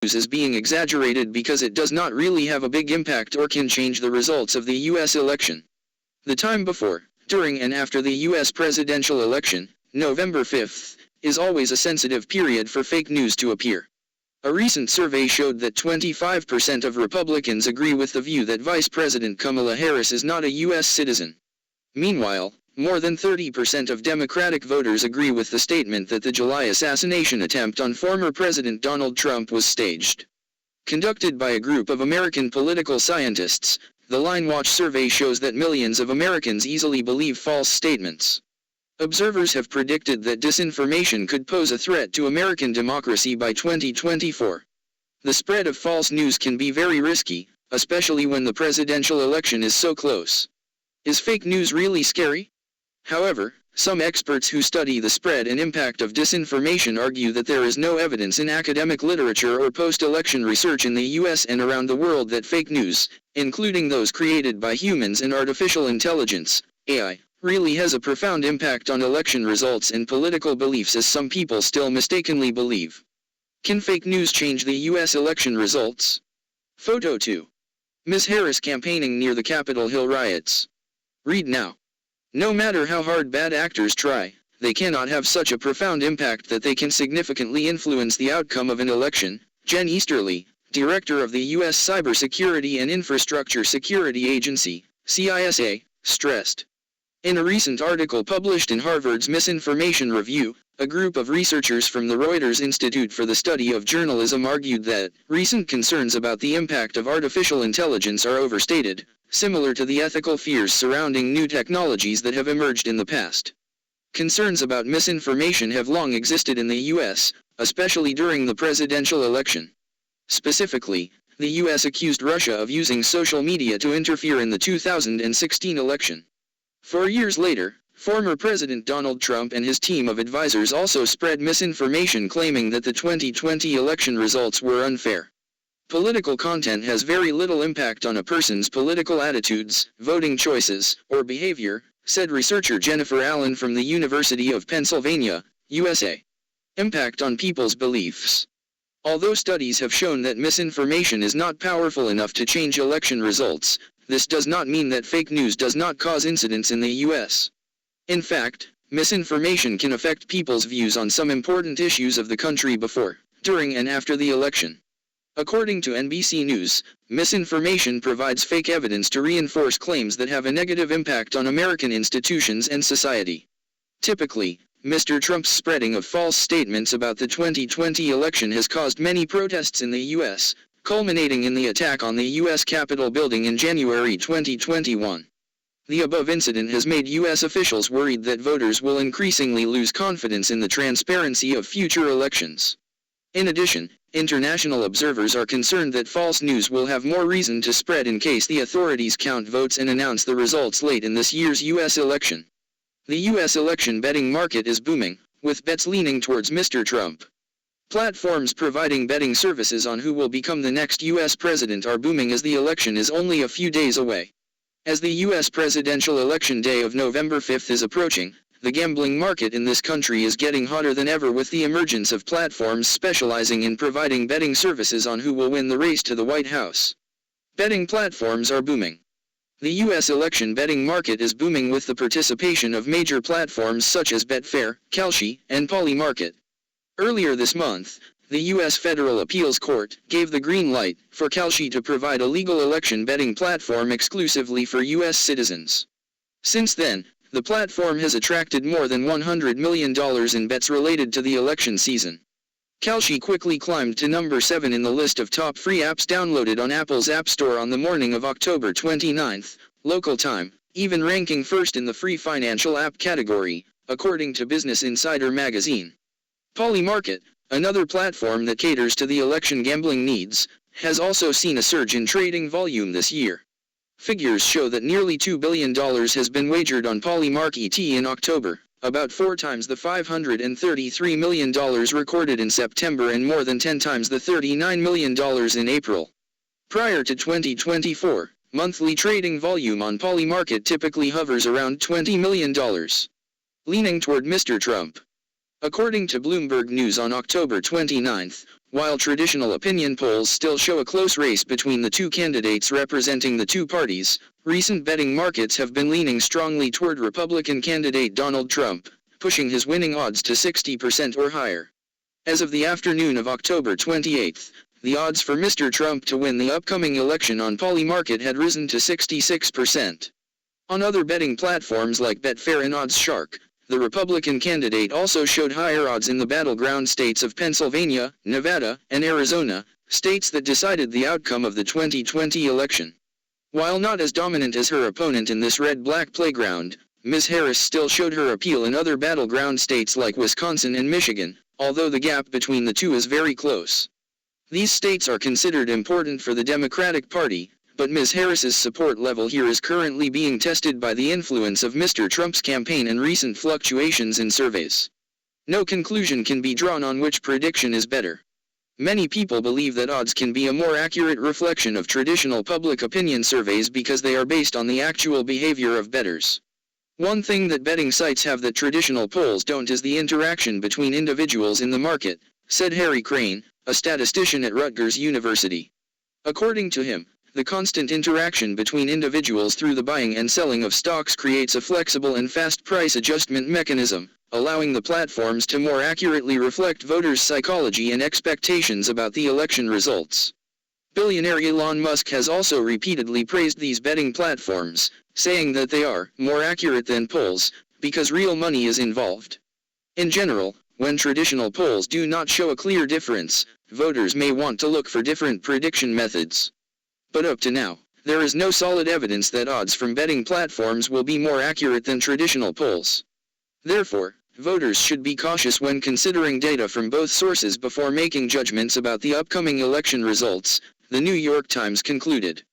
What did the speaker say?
news is being exaggerated because it does not really have a big impact or can change the results of the U.S. election. The time before, during and after the U.S. presidential election, November 5th, is always a sensitive period for fake news to appear. A recent survey showed that 25% of Republicans agree with the view that Vice President Kamala Harris is not a U.S. citizen. Meanwhile, more than 30% of Democratic voters agree with the statement that the July assassination attempt on former President Donald Trump was staged. Conducted by a group of American political scientists, the Line Watch survey shows that millions of Americans easily believe false statements. Observers have predicted that disinformation could pose a threat to American democracy by 2024. The spread of false news can be very risky, especially when the presidential election is so close. Is fake news really scary? However, some experts who study the spread and impact of disinformation argue that there is no evidence in academic literature or post-election research in the US and around the world that fake news, including those created by humans and artificial intelligence, AI, really has a profound impact on election results and political beliefs as some people still mistakenly believe. Can fake news change the US election results? Photo 2. Ms. Harris campaigning near the Capitol Hill riots. Read now. No matter how hard bad actors try, they cannot have such a profound impact that they can significantly influence the outcome of an election, Jen Easterly, director of the U.S. Cybersecurity and Infrastructure Security Agency, CISA, stressed. In a recent article published in Harvard's Misinformation Review, a group of researchers from the Reuters Institute for the Study of Journalism argued that recent concerns about the impact of artificial intelligence are overstated, similar to the ethical fears surrounding new technologies that have emerged in the past. Concerns about misinformation have long existed in the U.S., especially during the presidential election. Specifically, the U.S. accused Russia of using social media to interfere in the 2016 election. 4 years later, former President Donald Trump and his team of advisors also spread misinformation claiming that the 2020 election results were unfair. Political content has very little impact on a person's political attitudes, voting choices, or behavior, said researcher Jennifer Allen from the University of Pennsylvania, USA. Impact on people's beliefs. Although studies have shown that misinformation is not powerful enough to change election results, this does not mean that fake news does not cause incidents in the U.S. In fact, misinformation can affect people's views on some important issues of the country before, during and after the election. According to NBC News, misinformation provides fake evidence to reinforce claims that have a negative impact on American institutions and society. Typically, Mr. Trump's spreading of false statements about the 2020 election has caused many protests in the U.S., culminating in the attack on the U.S. Capitol building in January 2021. The above incident has made U.S. officials worried that voters will increasingly lose confidence in the transparency of future elections. In addition, international observers are concerned that false news will have more reason to spread in case the authorities count votes and announce the results late in this year's U.S. election. The U.S. election betting market is booming, with bets leaning towards Mr. Trump. Platforms providing betting services on who will become the next U.S. president are booming as the election is only a few days away. As the U.S. presidential election day of November 5th is approaching, the gambling market in this country is getting hotter than ever with the emergence of platforms specializing in providing betting services on who will win the race to the White House. Betting platforms are booming. The U.S. election betting market is booming with the participation of major platforms such as Betfair, Kalshi, and Polymarket. Earlier this month, the U.S. Federal Appeals Court gave the green light for Kalshi to provide a legal election betting platform exclusively for U.S. citizens. Since then, the platform has attracted more than $100 million in bets related to the election season. Kalshi quickly climbed to number 7 in the list of top free apps downloaded on Apple's App Store on the morning of October 29, local time, even ranking first in the free financial app category, according to Business Insider magazine. Polymarket, another platform that caters to the election gambling needs, has also seen a surge in trading volume this year. Figures show that nearly $2 billion has been wagered on Polymarket in October, about 4 times the $533 million recorded in September and more than 10 times the $39 million in April. Prior to 2024, monthly trading volume on Polymarket typically hovers around $20 million. Leaning toward Mr. Trump. According to Bloomberg News on October 29, while traditional opinion polls still show a close race between the two candidates representing the two parties, recent betting markets have been leaning strongly toward Republican candidate Donald Trump, pushing his winning odds to 60% or higher. As of the afternoon of October 28, the odds for Mr. Trump to win the upcoming election on Polymarket had risen to 66%. On other betting platforms like Betfair and OddsShark, the Republican candidate also showed higher odds in the battleground states of Pennsylvania, Nevada, and Arizona, states that decided the outcome of the 2020 election. While not as dominant as her opponent in this red-black playground, Ms. Harris still showed her appeal in other battleground states like Wisconsin and Michigan, although the gap between the two is very close. These states are considered important for the Democratic Party, but Ms. Harris's support level here is currently being tested by the influence of Mr. Trump's campaign and recent fluctuations in surveys. No conclusion can be drawn on which prediction is better. Many people believe that odds can be a more accurate reflection of traditional public opinion surveys because they are based on the actual behavior of bettors. One thing that betting sites have that traditional polls don't is the interaction between individuals in the market, said Harry Crane, a statistician at Rutgers University. According to him, the constant interaction between individuals through the buying and selling of stocks creates a flexible and fast price adjustment mechanism, allowing the platforms to more accurately reflect voters' psychology and expectations about the election results. Billionaire Elon Musk has also repeatedly praised these betting platforms, saying that they are more accurate than polls, because real money is involved. In general, when traditional polls do not show a clear difference, voters may want to look for different prediction methods. But up to now, there is no solid evidence that odds from betting platforms will be more accurate than traditional polls. Therefore, voters should be cautious when considering data from both sources before making judgments about the upcoming election results, the New York Times concluded.